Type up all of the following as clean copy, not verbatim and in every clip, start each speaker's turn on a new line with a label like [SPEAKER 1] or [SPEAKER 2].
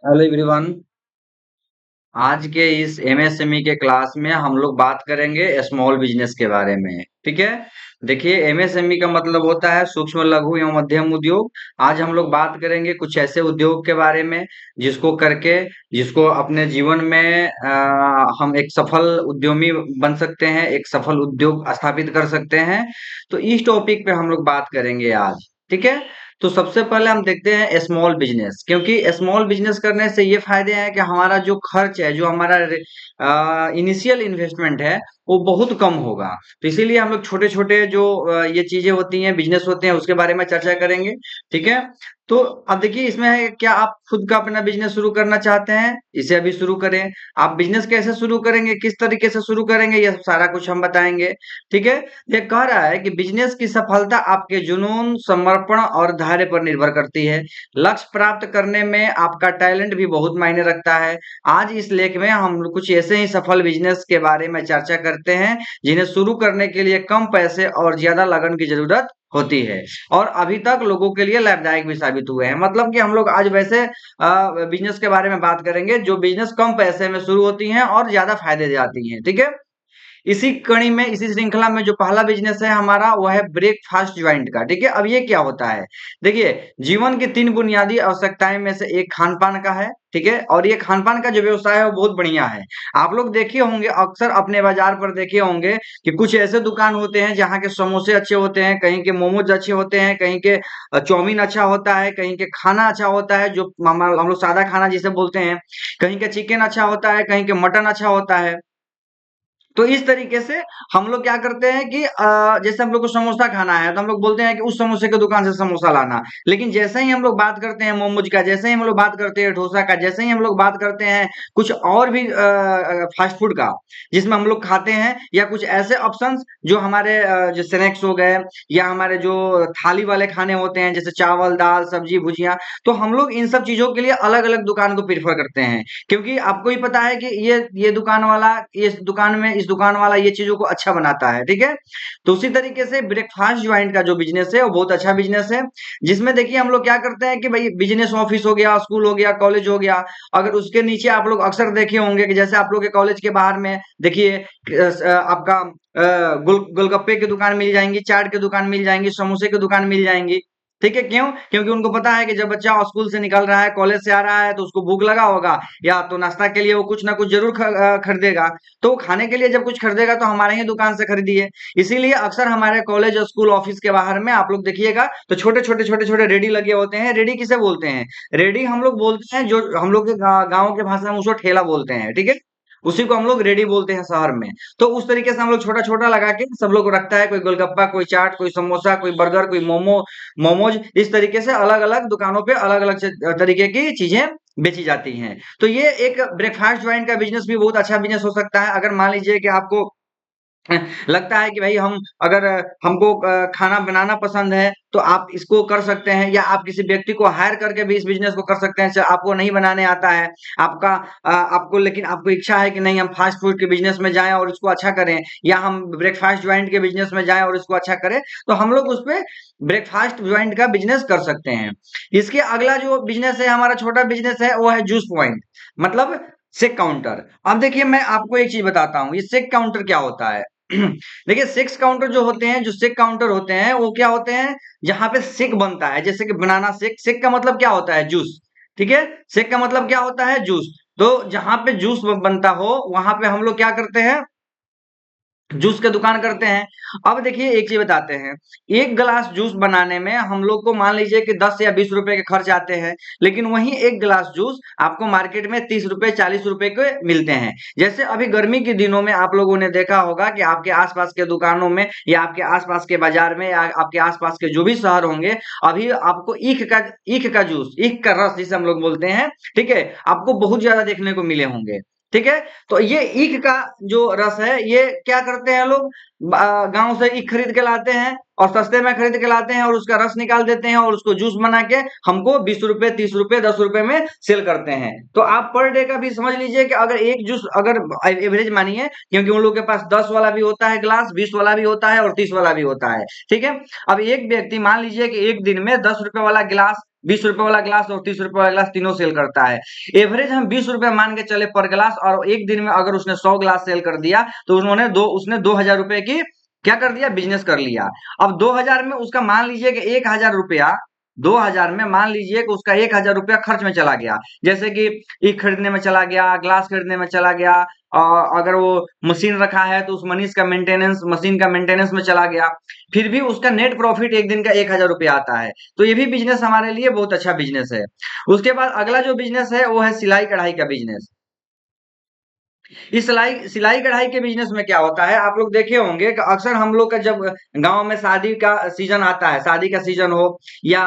[SPEAKER 1] Hello everyone. आज के इस एमएसएमई के क्लास में हम लोग बात करेंगे स्मॉल बिजनेस के बारे में। ठीक है। देखिए, एमएसएमई का मतलब होता है सूक्ष्म लघु एवं मध्यम उद्योग। आज हम लोग बात करेंगे कुछ ऐसे उद्योग के बारे में जिसको अपने जीवन में हम एक सफल उद्यमी बन सकते हैं, एक सफल उद्योग स्थापित कर सकते हैं। तो इस टॉपिक पे हम लोग बात करेंगे आज। ठीक है। तो सबसे पहले हम देखते हैं स्मॉल बिजनेस, क्योंकि स्मॉल बिजनेस करने से ये फायदे हैं कि हमारा जो खर्च है, जो हमारा इनिशियल इन्वेस्टमेंट है, वो बहुत कम होगा। तो इसीलिए हम लोग छोटे छोटे जो ये चीजें होती हैं, बिजनेस होते हैं, उसके बारे में चर्चा करेंगे। ठीक है। तो अब देखिए, इसमें है क्या आप खुद का अपना बिजनेस शुरू करना चाहते हैं, इसे अभी शुरू करें। आप बिजनेस कैसे शुरू करेंगे, किस तरीके से शुरू करेंगे, ये सारा कुछ हम बताएंगे। ठीक है। ये कह रहा है कि बिजनेस की सफलता आपके जुनून, समर्पण और धैर्य पर निर्भर करती है। लक्ष्य प्राप्त करने में आपका टैलेंट भी बहुत मायने रखता है। आज इस लेख में हम लोग कुछ ऐसे ही सफल बिजनेस के बारे में चर्चा करते हैं जिन्हें शुरू करने के लिए कम पैसे और ज्यादा लगन की जरूरत होती है, और अभी तक लोगों के लिए लाभदायक भी साबित हुए हैं। मतलब कि हम लोग आज वैसे बिजनेस के बारे में बात करेंगे जो बिजनेस कम पैसे में शुरू होती हैं और ज्यादा फायदे दे आती हैं। ठीक है। इसी कड़ी में, इसी श्रृंखला में जो पहला बिजनेस है हमारा, वो है ब्रेकफास्ट ज्वाइंट का। ठीक है। अब ये क्या होता है? देखिए, जीवन की 3 बुनियादी आवश्यकताएं में से एक खान-पान का है। ठीक है। और ये खान-पान का जो व्यवसाय है वो बहुत बढ़िया है। आप लोग देखे होंगे, अक्सर अपने बाजार पर देखे होंगे कि कुछ ऐसे दुकान होते हैं जहाँ के समोसे अच्छे होते हैं, कहीं के मोमोज अच्छे होते हैं, कहीं के चाउमीन अच्छा होता है, कहीं के खाना अच्छा होता है जो हम लोग सादा खाना जिसे बोलते हैं, कहीं का चिकन अच्छा होता है, कहीं के मटन अच्छा होता है। तो इस तरीके से हम लोग क्या करते हैं कि जैसे हम लोग को समोसा खाना है तो हम लोग बोलते हैं कि उस समोसे की दुकान से समोसा लाना। लेकिन जैसे ही हम लोग बात करते हैं मोमोज का, जैसे ही हम लोग बात करते हैं डोसा का, जैसे ही हम लोग बात करते हैं कुछ और भी फास्ट फूड का जिसमें हम लोग खाते हैं, या कुछ ऐसे ऑप्शंस जो हमारे जो स्नैक्स हो गए, या हमारे जो थाली वाले खाने होते हैं जैसे चावल दाल सब्जी भुजिया, तो हम लोग इन सब चीजों के लिए अलग अलग दुकान को प्रेफर करते हैं। क्योंकि आपको ही पता है कि ये दुकान वाला, इस दुकान वाला ये चीजों को अच्छा बनाता है। ठीक है। तो उसी तरीके से ब्रेकफास्ट ज्वाइंट का जो बिजनेस है वो बहुत अच्छा बिजनेस है, जिसमें देखिए हम लोग क्या करते हैं कि भाई बिजनेस ऑफिस हो गया, स्कूल हो गया, कॉलेज हो गया, अगर उसके नीचे आप लोग अक्सर देखे होंगे कि जैसे आप लोग के कॉलेज के बाहर में देखिए आपका गोलगप्पे की दुकान मिल जाएंगी, चाट की दुकान मिल जाएंगी, समोसे की दुकान मिल जाएंगी। ठीक है। क्यों? क्योंकि उनको पता है कि जब बच्चा स्कूल से निकल रहा है, कॉलेज से आ रहा है, तो उसको भूख लगा होगा, या तो नाश्ता के लिए वो कुछ ना कुछ जरूर खरीदेगा। तो वो खाने के लिए जब कुछ खरीदेगा तो हमारे ही दुकान से खरीदिए। इसीलिए अक्सर हमारे कॉलेज और स्कूल ऑफिस के बाहर में आप लोग देखिएगा तो छोटे छोटे रेडी लगे होते हैं। रेडी किसे बोलते हैं? रेडी हम लोग बोलते हैं, जो हम लोग के गाँव के भाषा में उसको ठेला बोलते हैं। ठीक है। उसी को हम लोग रेडी बोलते हैं शहर में। तो उस तरीके से हम लोग छोटा छोटा लगा के सब लोग रखता है, कोई गोलगप्पा, कोई चाट, कोई समोसा, कोई बर्गर, कोई मोमोज, इस तरीके से अलग अलग दुकानों पे अलग अलग तरीके की चीजें बेची जाती हैं। तो ये एक ब्रेकफास्ट ज्वाइंट का बिजनेस भी बहुत अच्छा बिजनेस हो सकता है। अगर मान लीजिए कि आपको लगता है कि भाई हम अगर हमको खाना बनाना पसंद है तो आप इसको कर सकते हैं, या आप किसी व्यक्ति को हायर करके भी इस बिजनेस को कर सकते हैं। आपको नहीं बनाने आता है, आपको, लेकिन आपको इच्छा है कि नहीं हम फास्ट फूड के बिजनेस में जाएं और इसको अच्छा करें, या हम ब्रेकफास्ट ज्वाइंट के बिजनेस में जाएं और इसको अच्छा करें, तो हम लोग उस पे ब्रेकफास्ट ज्वाइंट का बिजनेस कर सकते हैं। इसके अगला जो बिजनेस है, हमारा छोटा बिजनेस है, वो है जूस पॉइंट, मतलब सेक काउंटर। अब देखिए, मैं आपको एक चीज बताता हूँ, ये सेक काउंटर क्या होता है। देखिए, सेक्स काउंटर जो होते हैं, जो सेक काउंटर होते हैं, वो क्या होते हैं, जहां पे सेक बनता है, जैसे कि बनाना शेक। शेक का मतलब क्या होता है? जूस। ठीक है। शेक का मतलब क्या होता है? जूस। तो जहां पे जूस बनता हो वहां पे हम लोग क्या करते हैं? जूस की दुकान करते हैं। अब देखिए, एक चीज बताते हैं, एक गिलास जूस बनाने में हम लोग को मान लीजिए कि 10 या 20 रुपए के खर्च आते हैं, लेकिन वहीं एक गिलास जूस आपको मार्केट में 30 रुपए 40 रुपए के मिलते हैं। जैसे अभी गर्मी के दिनों में आप लोगों ने देखा होगा कि आपके आसपास के दुकानों में, या आपके आसपास के बाजार में, या आपके आसपास के जो भी शहर होंगे, अभी आपको ईख का जूस, ईख का रस जिसे हम लोग बोलते हैं, ठीक है, आपको बहुत ज्यादा देखने को मिले होंगे। ठीक है। तो ये ईख का जो रस है, ये क्या करते हैं लोग, गांव से ईख खरीद के लाते हैं और सस्ते में खरीद के लाते हैं, और उसका रस निकाल देते हैं और उसको जूस बना के हमको 20 रुपए 30 रुपए 10 रुपए में सेल करते हैं। तो आप पर डे का भी समझ लीजिए कि अगर एक जूस, अगर एवरेज मानिए, क्योंकि उन लोगों के पास 10 वाला भी होता है गिलास, 20 वाला भी होता है और 30 वाला भी होता है। ठीक है। अब एक व्यक्ति मान लीजिए कि एक दिन में 10 रुपए वाला गिलास 20 रुपए वाला ग्लास और 30 रुपए वाला ग्लास तीनों सेल करता है। एवरेज हम 20 रुपए मान के चले पर ग्लास, और एक दिन में अगर उसने 100 ग्लास सेल कर दिया तो उसने 2,000 रुपए की क्या कर दिया, बिजनेस कर लिया। अब 2,000 में उसका मान लीजिए कि 1,000 रुपया, 2,000 में मान लीजिए कि उसका 1,000 रुपया खर्च में चला गया, जैसे कि ईख खरीदने में चला गया, ग्लास खरीदने में चला गया, और अगर वो मशीन रखा है तो उस मशीन का मेंटेनेंस में चला गया, फिर भी उसका नेट प्रॉफिट एक दिन का 1,000 रुपया आता है। तो ये भी बिजनेस हमारे लिए बहुत अच्छा बिजनेस है। उसके बाद अगला जो बिजनेस है वो है सिलाई कढ़ाई का बिजनेस। इस सिलाई सिलाई कढ़ाई के बिजनेस में क्या होता है, आप लोग देखे होंगे कि अक्सर हम लोग का जब गांव में शादी का सीजन आता है, शादी का सीजन हो या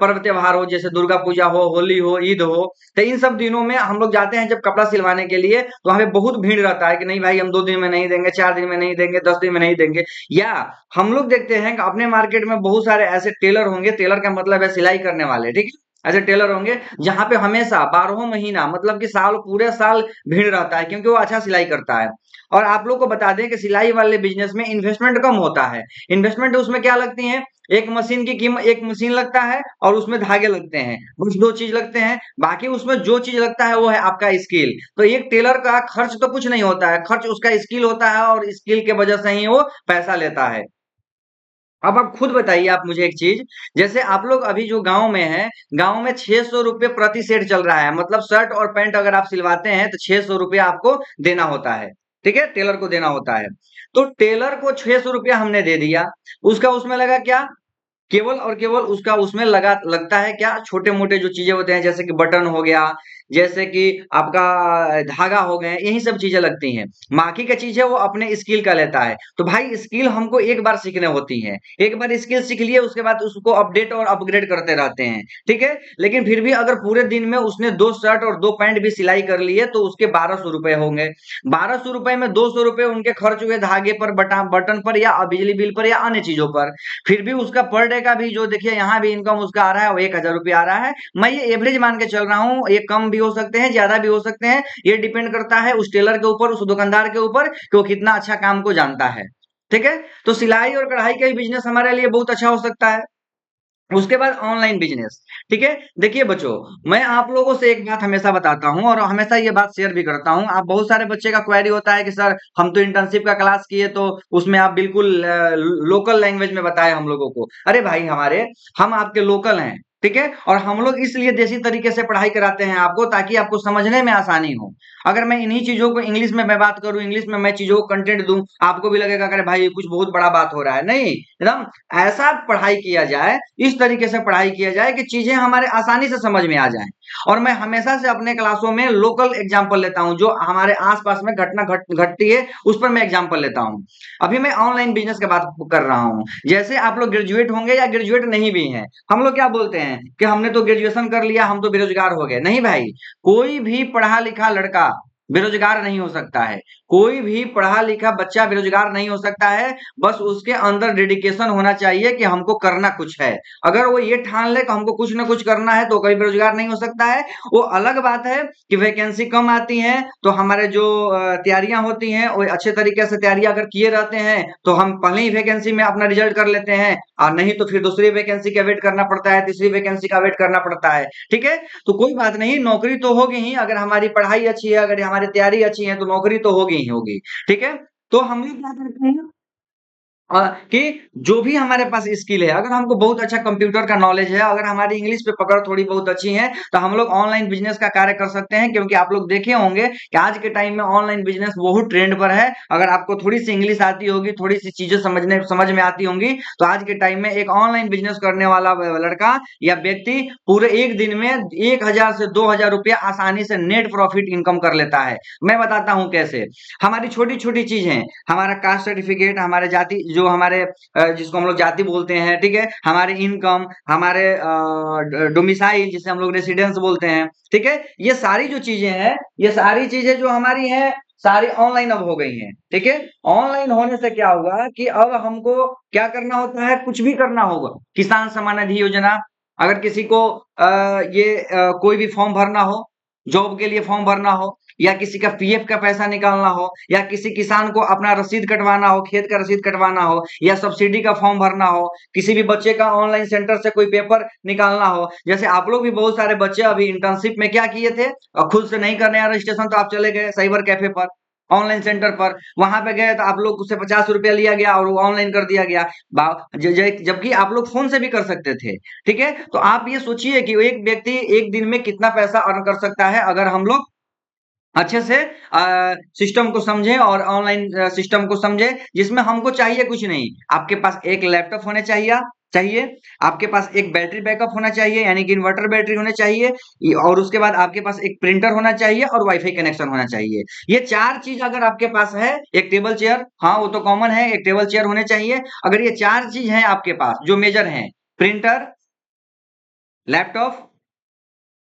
[SPEAKER 1] पर्व त्योहार हो, जैसे दुर्गा पूजा हो, होली हो, ईद हो, तो इन सब दिनों में हम लोग जाते हैं जब कपड़ा सिलवाने के लिए, तो वहां पे बहुत भीड़ रहता है कि नहीं भाई हम 2 दिन में नहीं देंगे, 4 दिन में नहीं देंगे, 10 दिन में नहीं देंगे। या हम लोग देखते हैं कि अपने मार्केट में बहुत सारे ऐसे टेलर होंगे, टेलर का मतलब है सिलाई करने वाले, ठीक है, ऐसे टेलर होंगे जहां पे हमेशा 12 महीना, मतलब कि साल, पूरे साल भीड़ रहता है, क्योंकि वो अच्छा सिलाई करता है। और आप लोग को बता दें कि सिलाई वाले बिजनेस में इन्वेस्टमेंट कम होता है। इन्वेस्टमेंट उसमें क्या लगती है, एक मशीन लगता है और उसमें धागे लगते हैं, बस 2 चीज लगते हैं, बाकी उसमें जो चीज लगता है वो है आपका स्किल। तो एक टेलर का खर्च तो कुछ नहीं होता है, खर्च उसका स्किल होता है, और स्किल के वजह से ही वो पैसा लेता है। अब आप खुद बताइए आप मुझे एक चीज, जैसे आप लोग अभी जो गांव में है, गांव में 600 रुपये प्रति सेट चल रहा है, मतलब शर्ट और पैंट अगर आप सिलवाते हैं तो 600 रुपया आपको देना होता है, ठीक है, टेलर को देना होता है। तो टेलर को 600 रुपया हमने दे दिया, उसका उसमें लगा क्या, केवल और केवल उसका उसमें लगता है क्या, छोटे मोटे जो चीजें होते हैं, जैसे कि बटन हो गया, जैसे कि आपका धागा हो गए, यही सब चीजें लगती हैं। बाकी का चीज है वो अपने स्किल का लेता है। तो भाई स्किल हमको एक बार सीखने होती है, एक बार स्किल सीख लिए उसके बाद उसको अपडेट और अपग्रेड करते रहते हैं, ठीक है। लेकिन फिर भी अगर पूरे दिन में उसने 2 शर्ट और 2 पैंट भी सिलाई कर लिए तो उसके 1,200 रुपए होंगे। 1,200 रुपए में 200 रुपए उनके खर्च हुए धागे पर, बटन पर, या बिजली बिल पर, या अन्य चीजों पर। फिर भी उसका पर डे का भी जो देखिए यहाँ भी इनकम उसका आ रहा है, वो 1,000 रुपया आ रहा है। मैं ये एवरेज मान के चल रहा हूँ, ये कम भी हो सकते हैं, ज्यादा भी हो सकते हैं, ये डिपेंड करता है उस टेलर के ऊपर, उस दुकानदार के ऊपर कि वो कितना अच्छा काम को जानता है, ठीक है। तो सिलाई और कढ़ाई का भी बिजनेस हमारे लिए बहुत अच्छा हो सकता है। उसके बाद ऑनलाइन बिजनेस, ठीक है। देखिए बच्चों, मैं आप लोगों से एक बात हमेशा बताता हूँ और हमेशा ये बात शेयर भी करता हूँ। आप बहुत सारे बच्चे का क्वेरी होता है कि सर हम तो इंटर्नशिप का क्लास किए तो उसमें आप बिल्कुल लोकल लैंग्वेज में बताए हम लोगों को। अरे भाई हम आपके लोकल हैं, ठीक है, और हम लोग इसलिए देसी तरीके से पढ़ाई कराते हैं आपको, ताकि आपको समझने में आसानी हो। अगर मैं इन्हीं चीजों को इंग्लिश में मैं बात करूं, इंग्लिश में मैं चीजों को कंटेंट दूं, आपको भी लगेगा कि अरे भाई ये कुछ बहुत बड़ा बात हो रहा है। नहीं, एकदम ऐसा पढ़ाई किया जाए, इस तरीके से पढ़ाई किया जाए कि चीजें हमारे आसानी से समझ में आ जाएं। और मैं हमेशा से अपने क्लासों में लोकल एग्जाम्पल लेता हूं, जो हमारे आसपास में घटना घटती है उस पर मैं एग्जाम्पल लेता हूं। अभी मैं ऑनलाइन बिजनेस की बात कर रहा हूं। जैसे आप लोग ग्रेजुएट होंगे या ग्रेजुएट नहीं भी हैं, हम लोग क्या बोलते हैं कि हमने तो ग्रेजुएशन कर लिया, हम तो बेरोजगार हो गए। नहीं भाई, कोई भी पढ़ा लिखा लड़का बेरोजगार नहीं हो सकता है, कोई भी पढ़ा लिखा बच्चा बेरोजगार नहीं हो सकता है। बस उसके अंदर डेडिकेशन होना चाहिए कि हमको करना कुछ है। अगर वो ये ठान ले कि हमको कुछ ना कुछ करना है तो कभी बेरोजगार नहीं हो सकता है। वो अलग बात है कि वैकेंसी कम आती है तो हमारे जो तैयारियां होती हैं वो अच्छे तरीके से तैयारी अगर किए रहते हैं तो हम पहले ही वैकेंसी में अपना रिजल्ट कर लेते हैं, और नहीं तो फिर दूसरी वैकेंसी का वेट करना पड़ता है, तीसरी वैकेंसी का वेट करना पड़ता है, ठीक है। तो कोई बात नहीं, नौकरी तो होगी ही, अगर हमारी पढ़ाई अच्छी है, अगर हमारी तैयारी अच्छी है तो नौकरी तो होगी ही होगी, ठीक है। तो हम लोग क्या करते हैं कि जो भी हमारे पास स्किल है, अगर हमको बहुत अच्छा कंप्यूटर का नॉलेज है, अगर हमारी इंग्लिश पे पकड़ थोड़ी बहुत अच्छी है, तो हम लोग ऑनलाइन बिजनेस का कार्य कर सकते हैं। क्योंकि आप लोग देखे होंगे कि आज के टाइम में ऑनलाइन बिजनेस बहुत ट्रेंड पर है। अगर आपको थोड़ी सी इंग्लिश आती होगी, थोड़ी सी चीजें समझ में आती होंगी, तो आज के टाइम में एक ऑनलाइन बिजनेस करने वाला लड़का या व्यक्ति पूरे एक दिन में 1,000 से 2,000 रुपया आसानी से नेट प्रॉफिट इनकम कर लेता है। मैं बताता हूँ कैसे। हमारी छोटी छोटी चीजें, हमारा कास्ट सर्टिफिकेट, हमारे जाति, जो हमारे जिसको हम लोग जाति बोलते हैं, ठीक है, हमारे इनकम, हमारे डोमिसाइल जिसे हम लोग रेसिडेंस बोलते हैं, ठीक है, ये सारी जो चीजें हैं, ये सारी चीजें जो हमारी हैं, सारी ऑनलाइन अब हो गई हैं, ठीक है। ऑनलाइन होने से क्या हुआ कि अब हमको क्या करना होता है, कुछ भी करना होगा। किसान सम्मान निधि योजना, अगर किसी को कोई भी फॉर्म भरना हो, जॉब के लिए फॉर्म भरना हो, या किसी का पीएफ का पैसा निकालना हो, या किसी किसान को अपना रसीद कटवाना हो, खेत का रसीद कटवाना हो, या सब्सिडी का फॉर्म भरना हो, किसी भी बच्चे का ऑनलाइन सेंटर से कोई पेपर निकालना हो। जैसे आप लोग भी बहुत सारे बच्चे अभी इंटर्नशिप में क्या किए थे, खुद से नहीं करने आया रजिस्ट्रेशन तो आप चले गए साइबर कैफे पर, ऑनलाइन सेंटर पर, वहां पे गए तो आप लोग उससे 50 रुपया लिया गया और वो ऑनलाइन कर दिया गया। जबकि आप लोग फोन से भी कर सकते थे। ठीक है, तो आप ये सोचिए कि एक व्यक्ति एक दिन में कितना पैसा अर्न कर सकता है अगर हम लोग अच्छे से सिस्टम को समझें और ऑनलाइन सिस्टम को समझें, जिसमें हमको चाहिए कुछ नहीं। आपके पास एक लैपटॉप होने चाहिए चाहिए आपके पास एक बैटरी बैकअप होना चाहिए, यानी कि इन्वर्टर बैटरी होने चाहिए, और उसके बाद आपके पास एक प्रिंटर होना चाहिए और वाईफाई कनेक्शन होना चाहिए। ये चार चीज अगर आपके पास है, एक टेबल चेयर, हाँ वो तो कॉमन है, एक टेबल चेयर होने चाहिए। अगर ये चार चीज है आपके पास जो मेजर हैं, प्रिंटर, लैपटॉप,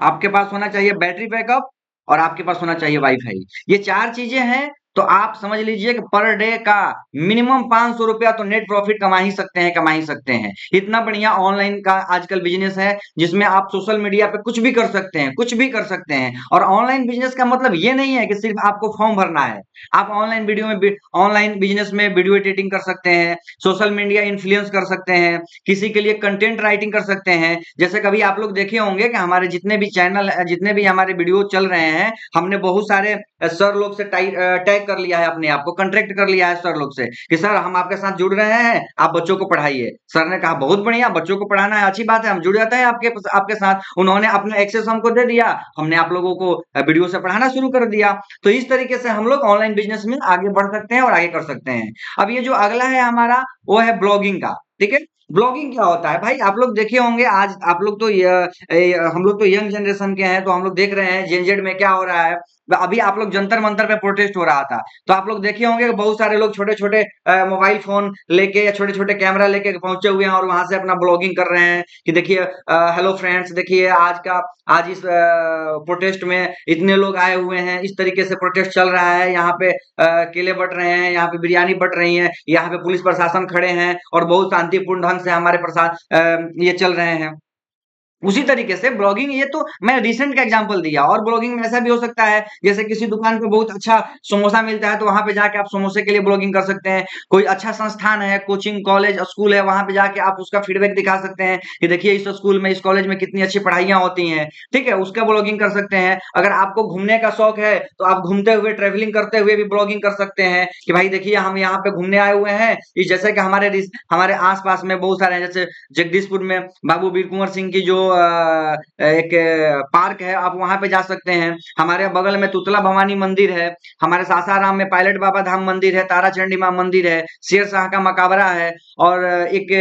[SPEAKER 1] आपके पास होना चाहिए बैटरी बैकअप, और आपके पास होना चाहिए वाईफाई। ये चार चीजें हैं तो आप समझ लीजिए कि पर डे का मिनिमम 500 रुपया तो नेट प्रॉफिट कमा ही सकते हैं, कमा ही सकते हैं। इतना बढ़िया ऑनलाइन का आजकल बिजनेस है, जिसमें आप सोशल मीडिया पे कुछ भी कर सकते हैं, कुछ भी कर सकते हैं। और ऑनलाइन बिजनेस का मतलब ये नहीं है कि सिर्फ आपको फॉर्म भरना है। आप ऑनलाइन बिजनेस में वीडियो एडिटिंग कर सकते हैं, सोशल मीडिया इन्फ्लुएंस कर सकते हैं, किसी के लिए कंटेंट राइटिंग कर सकते हैं। जैसे कभी आप लोग देखे होंगे कि हमारे जितने भी चैनल, जितने भी हमारे वीडियो चल रहे हैं, हमने बहुत सारे सर लोग से टैग कर लिया है, अपने आप को कॉन्ट्रैक्ट कर लिया है सर लोग से कि सर हम आपके साथ जुड़ रहे हैं, आप बच्चों को पढ़ाइए। सर ने कहा बहुत बढ़िया, बच्चों को पढ़ाना है अच्छी बात है, हम जुड़ जाते हैं आपके आपके साथ। उन्होंने अपना एक्सेस हमको दे दिया, हमने आप लोगों को वीडियो से पढ़ाना शुरू कर दिया। तो इस तरीके से हम लोग ऑनलाइन बिजनेस में आगे बढ़ सकते हैं और आगे कर सकते हैं। अब ये जो अगला है हमारा, वो है ब्लॉगिंग का। ठीक है, ब्लॉगिंग क्या होता है भाई, आप लोग देखे होंगे, आज आप लोग तो हम लोग तो यंग जनरेशन के हैं, तो हम लोग देख रहे हैं जेनजेड में क्या हो रहा है। अभी आप लोग जंतर मंतर पे प्रोटेस्ट हो रहा था, तो आप लोग देखे होंगे कि बहुत सारे लोग छोटे छोटे मोबाइल फोन लेके या छोटे छोटे कैमरा लेके पहुंचे हुए हैं और वहां से अपना ब्लॉगिंग कर रहे हैं कि देखिए हेलो फ्रेंड्स, देखिए आज इस प्रोटेस्ट में इतने लोग आए हुए हैं, इस तरीके से प्रोटेस्ट चल रहा है, यहाँ पे केले बट रहे हैं, यहाँ पे बिरयानी बट रही है, यहाँ पे पुलिस प्रशासन खड़े हैं और बहुत शांतिपूर्ण ढंग से हमारे ये चल रहे हैं। उसी तरीके से ब्लॉगिंग, ये तो मैं रिसेंट का एग्जांपल दिया, और ब्लॉगिंग में ऐसा भी हो सकता है जैसे किसी दुकान पे बहुत अच्छा समोसा मिलता है तो वहां पे जाके आप समोसे के लिए ब्लॉगिंग कर सकते हैं। कोई अच्छा संस्थान है, कोचिंग कॉलेज स्कूल है, वहां पे जाके आप उसका फीडबैक दिखा सकते हैं कि देखिए इस स्कूल में, इस कॉलेज में कितनी अच्छी पढ़ाइयाँ होती हैं। ठीक है, उसका ब्लॉगिंग कर सकते हैं। अगर आपको घूमने का शौक है तो आप घूमते हुए, ट्रेवलिंग करते हुए भी ब्लॉगिंग कर सकते हैं कि भाई देखिए हम यहाँ पे घूमने आए हुए हैं, इस जैसे कि हमारे आसपास में बहुत सारे हैं, जैसे जगदीशपुर में बाबू वीर कुंवर सिंह की जो एक पार्क है, आप वहां पे जा सकते हैं। हमारे बगल में तुतला भवानी मंदिर है, हमारे सासाराम में पायलट बाबा धाम मंदिर है, तारा चंडी माँ मंदिर है, शेर शाह का मकबरा है, और एक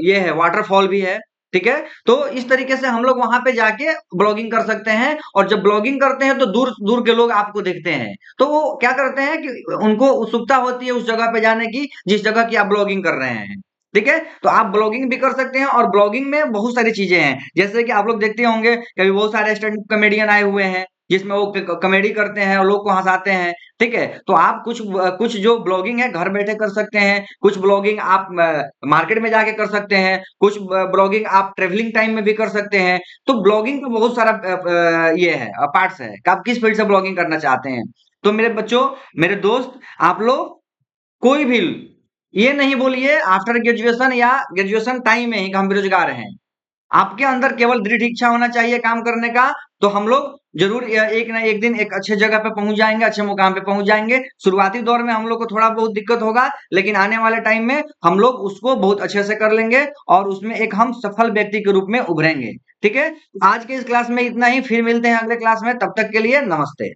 [SPEAKER 1] ये है वाटरफॉल भी है। ठीक है, तो इस तरीके से हम लोग वहां पे जाके ब्लॉगिंग कर सकते हैं। और जब ब्लॉगिंग करते हैं तो दूर दूर के लोग आपको देखते हैं, तो वो क्या करते हैं कि उनको उत्सुकता होती है उस जगह पे जाने की जिस जगह की आप ब्लॉगिंग कर रहे हैं। ठीक है, तो आप ब्लॉगिंग भी कर सकते हैं, और ब्लॉगिंग में बहुत सारी चीजें हैं, जैसे कि आप लोग देखते होंगे कभी बहुत सारे स्टैंड अप कॉमेडियन आए हुए हैं, जिसमें वो कॉमेडी करते हैं और लोग को हंसाते हैं। ठीक है, तो आप कुछ कुछ जो ब्लॉगिंग है घर बैठे कर सकते हैं, कुछ ब्लॉगिंग आप मार्केट में जाके कर सकते हैं, कुछ ब्लॉगिंग आप ट्रेवलिंग टाइम में भी कर सकते हैं। तो ब्लॉगिंग का बहुत सारा ये है, पार्ट्स है कि आप किस फील्ड से ब्लॉगिंग करना चाहते हैं। तो मेरे बच्चों, मेरे दोस्त, आप लोग कोई भी ये नहीं बोलिए आफ्टर ग्रेजुएशन या ग्रेजुएशन टाइम में ही कि हम बेरोजगार हैं। आपके अंदर केवल दृढ़ इच्छा होना चाहिए काम करने का, तो हम लोग जरूर एक ना एक दिन एक अच्छे जगह पे पहुंच जाएंगे, अच्छे मुकाम पे पहुंच जाएंगे। शुरुआती दौर में हम लोग को थोड़ा बहुत दिक्कत होगा, लेकिन आने वाले टाइम में हम लोग उसको बहुत अच्छे से कर लेंगे और उसमें एक हम सफल व्यक्ति के रूप में उभरेंगे। ठीक है, आज के इस क्लास में इतना ही, फिर मिलते हैं अगले क्लास में, तब तक के लिए नमस्ते।